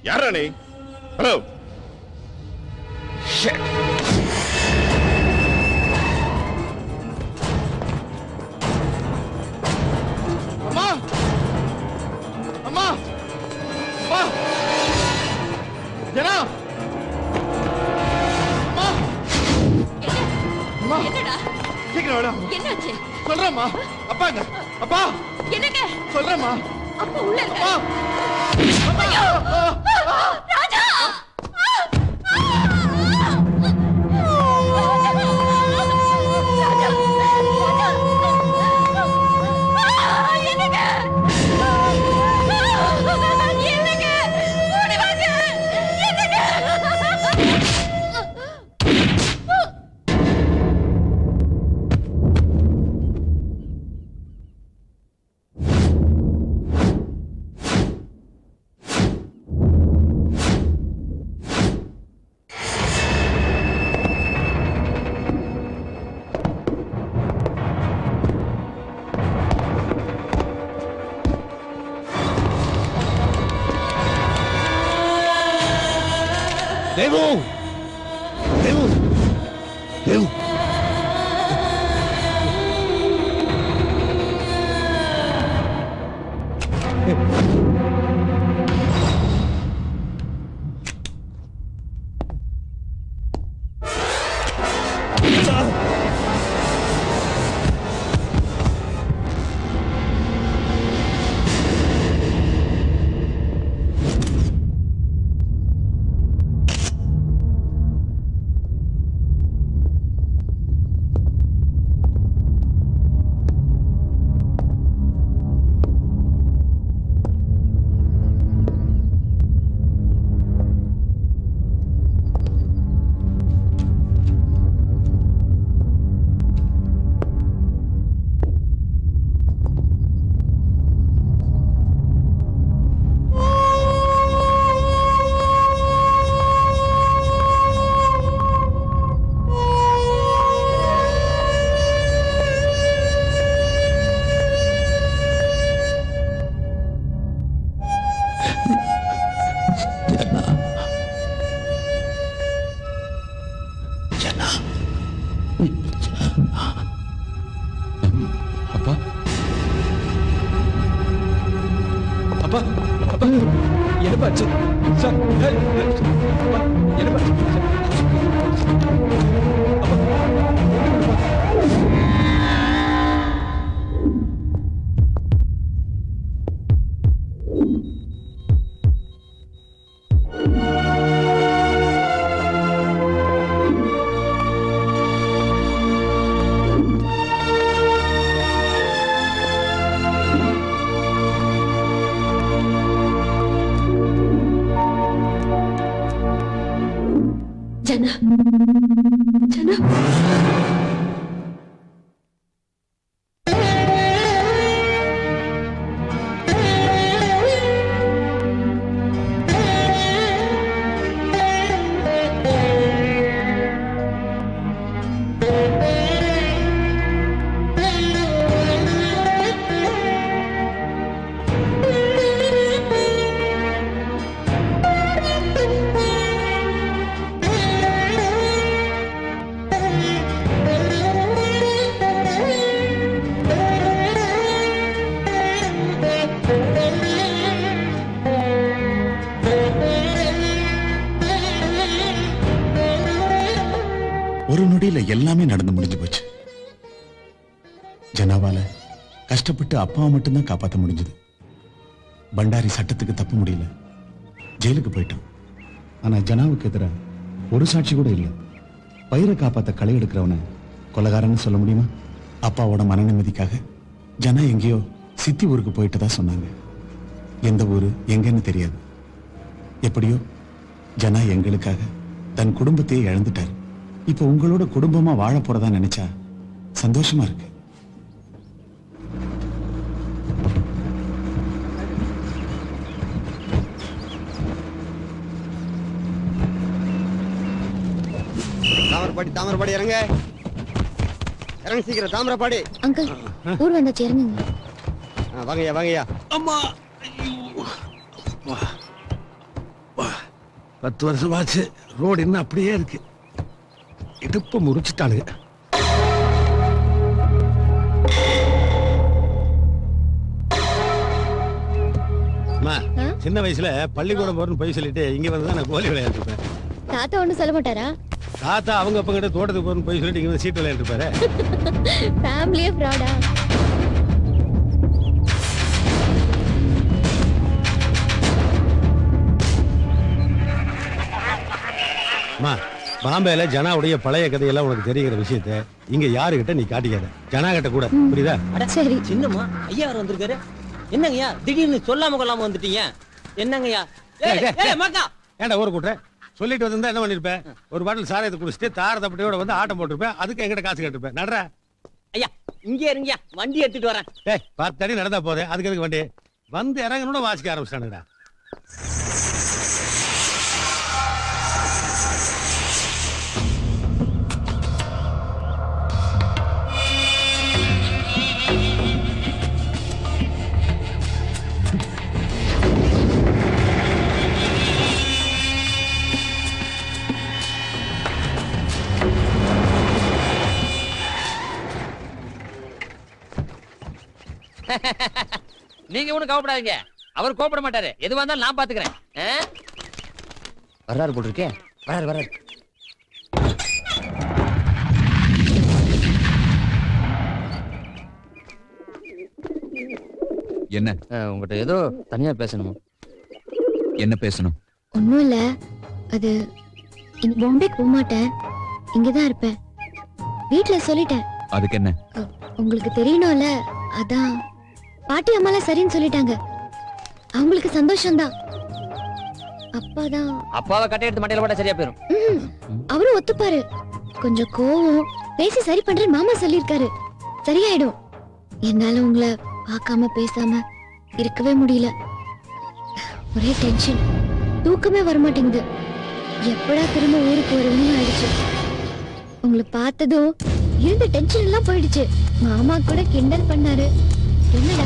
யாரா நீ? ஹலோ. அம்மா அம்மா அம்மா ஜனா அம்மா அம்மா என்னடா? சீக்கிரம் வாடா. என்னாச்சு? சொல்றேம்மா. அப்பாங்க. அப்பா என்னங்க? சொல்றேம்மா. அப்பா உள்ள இருக்க. அப்பா அப்பா. ராஜா! தேவு தேவு தேவு அப்பா அப்பா அப்பா என்னப்பாச்சு சார்? என்னப்பாச்சு? ஜனா ஜனா ஒரு நொடியில எல்லாமே நடந்து முடிஞ்சு போச்சு. ஜனாவால கஷ்டப்பட்டு அப்பாவை மட்டும்தான் காப்பாற்ற முடிஞ்சது. பண்டாரி சட்டத்துக்கு தப்ப முடியல, ஜெயிலுக்கு போயிட்டான். ஆனா ஜனாவுக்கு எதிராக ஒரு சாட்சி கூட இல்லை. பயிரை காப்பாத்த களை எடுக்கிறவனை கொலைகாரன்னு சொல்ல முடியுமா? அப்பாவோட மன நிம்மதிக்காக ஜனா எங்கேயோ சித்தி ஊருக்கு போயிட்டதா சொன்னாங்க. எந்த ஊரு எங்கன்னு தெரியாது. எப்படியோ ஜனா எங்களுக்காக தன் குடும்பத்தையே இழந்துட்டார். இப்ப உங்களோட குடும்பமா வாழ போறதா நினைச்சா சந்தோஷமா இருக்கு. தாமரப்பாடி இறங்க சீக்கிரம். தாமரப்பாடி அங்கிள் ஊர் வந்தாச்சு, இறங்குங்க. வாங்கய்யா. அம்மா 10 வருஷமாச்சு, ரோடு இன்னும் அப்படியே இருக்கு. இடுப்ப முறிச்சிட்டானுங்க. அம்மா, சின்ன வயசுல பள்ளிக்கூடம் போறேன்னு போய் சொல்லிட்டு இங்க வந்து தான் நான் கோலி விளையாண்டுருப்பேன். தாத்தா ஒண்ணும் சொல்ல மாட்டாரா? தாத்தா அவங்க அப்ப கிட்ட தோட்டத்துக்கு போறேன்னு போய் சொல்லிட்டு இங்க வந்து சீட்டு விளையாண்டுருப்பாரு. ஃபேமிலியே ஃப்ராடா? அம்மா, பாம்பேல ஜனாவுடைய பழைய கதையெல்லாம் உனக்கு தெரிகிற விஷயத்த இங்க யாருகிட்ட நீ காட்டிக்காத. ஜனா கிட்ட கூட, புரியுதா? சரி. சின்னம்மா ஐயா அவர் வந்திருக்காரு. என்னங்கய்யா திடீர்னு சொல்லாம கொள்ளாம வந்துட்டீங்க? என்னங்கய்யா? மக்கா ஏன்டா ஊரை கூட்டுற? சொல்லிட்டு வந்திருந்தா என்ன பண்ணிருப்பேன்? ஒரு பாட்டில் சாராயத்தை குடிச்சிட்டு தார தப்பட்டியோட வந்து ஆட்டம் போட்டிருப்பேன். அதுக்கு எங்கிட்ட காசு கேட்டிருப்பேன். நடரா. ஐயா இங்கே இருங்கய்யா, வண்டி எடுத்துட்டு வரேன். டேய், 10 அடி நடந்தா போதே, அதுக்கு எதுக்கு வண்டி? வந்து இறங்கணும்னு வாசிக்க ஆரம்பிச்சிட்டானுடா. நீங்க ஒண்ணும் கவலைப்படாதீங்க, அவர் கோபப்பட மாட்டாரு. எதுவா இருந்தாலும் நான் பாத்துக்கிறேன். வர்றாரு போல் இருக்கே. வர்றாரு. என்ன உங்ககிட்ட ஏதோ தனியா பேசணுமா? என்ன பேசணும்? ஒண்ணும் இல்ல. அது இனி பாம்பேக்கு போக மாட்டேன், இங்கதான் இருப்பேன். வீட்ல சொல்லிட்டேன். அதுக்கு என்ன? உங்களுக்கு தெரியணும்ல, அதான். பாட்டி அம்மாலாம் சரின்னு சொல்லிட்டாங்க. அவங்களுக்கு சந்தோஷம்தான். அப்பாதான். அப்பாவை கட்டை எடுத்து மண்டையில போட்டா சரியா போயிரும். அவரும் ஒத்துப்பாரு. கொஞ்சம் கோவம், பேசி சரி பண்றேன்னு மாமா சொல்லிருக்காரு. சரியாயிடும். என்னால உங்களை பார்க்காம பேசாம இருக்கவே முடியல. ஒரே டென்ஷன், தூக்கமே வரமாட்டேங்குது. எப்படா திரும்ப ஊருக்கு வருவேன்னு ஆயிடுச்சு. உங்களை பார்த்ததும் இருந்த டென்ஷன் எல்லாம் போயிடுச்சு. மாமா கூட கிண்டல் பண்ணாரு, என்னடா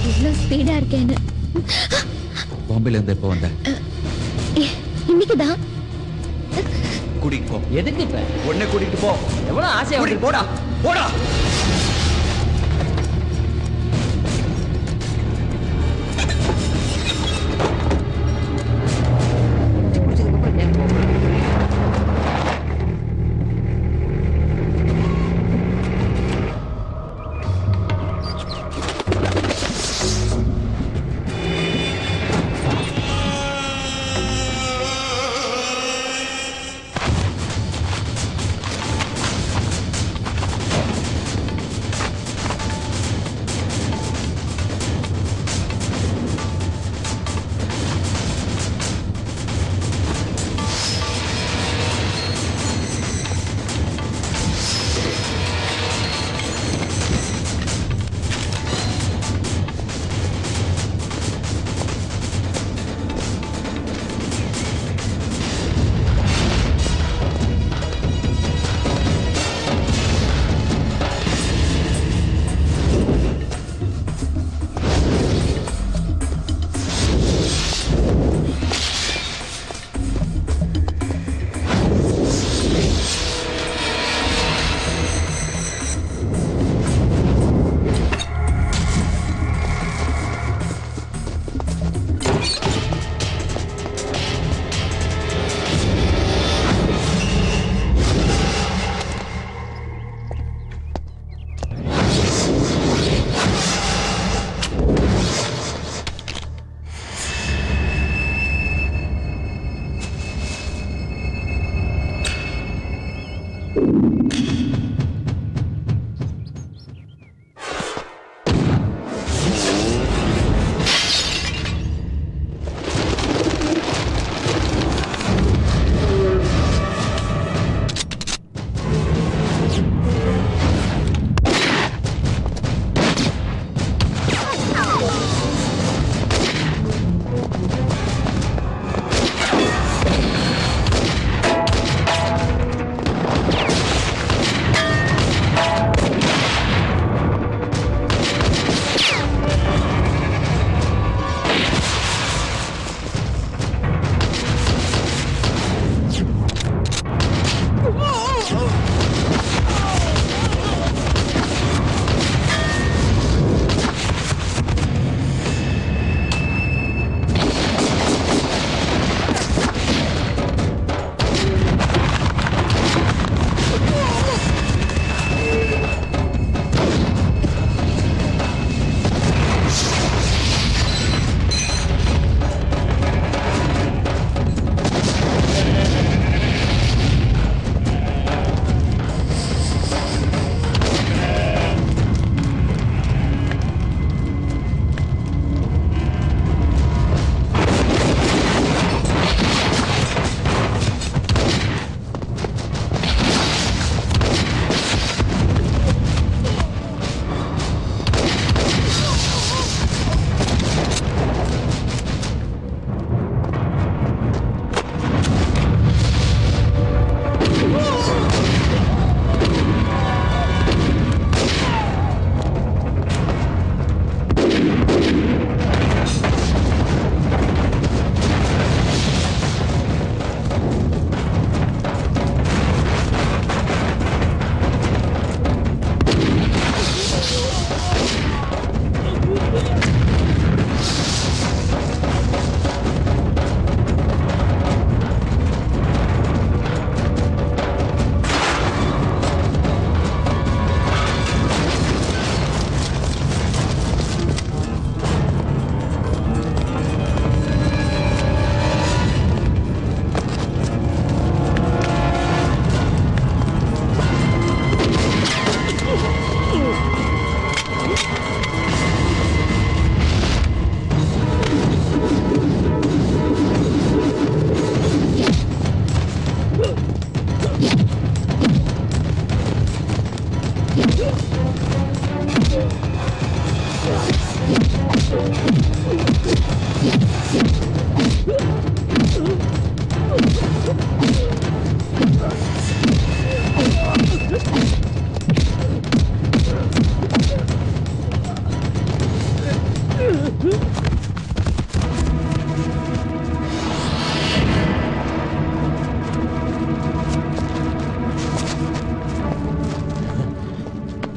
இவ்வளவு ஸ்பீடா இருக்கேன்னு. பாம்பேல இருந்து எப்போ வந்த? இன்னைக்குதான். கூட்டிட்டு போ. எதுக்கு இப்ப? உடனே கூட்டிட்டு போ. எவ்வளவு ஆசையா வந்து போடா போடா.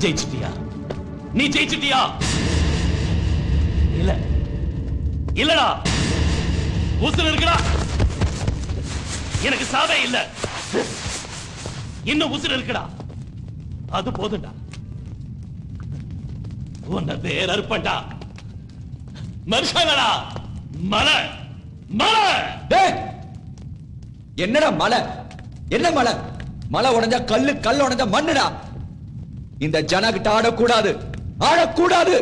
ஜெயிச்சிட்டியா? நீ ஜெயிச்சிட்டியா? இல்ல இல்லடா, உசுர் இருக்குடா. எனக்கு சாவே இல்ல, இன்னும் உசுர் இருக்குடா. அது போதும்டா, உன்னை வேற அறுப்பண்டா. மனுஷங்களா, மலை மலை. டேய், என்னடா மலை? என்ன மலை? மலை உடைஞ்சா கல்லு, கல் உடைஞ்சா மண்ணுடா. இந்த ஜனா கிட்ட ஆடக்கூடாது, ஆடக்கூடாது.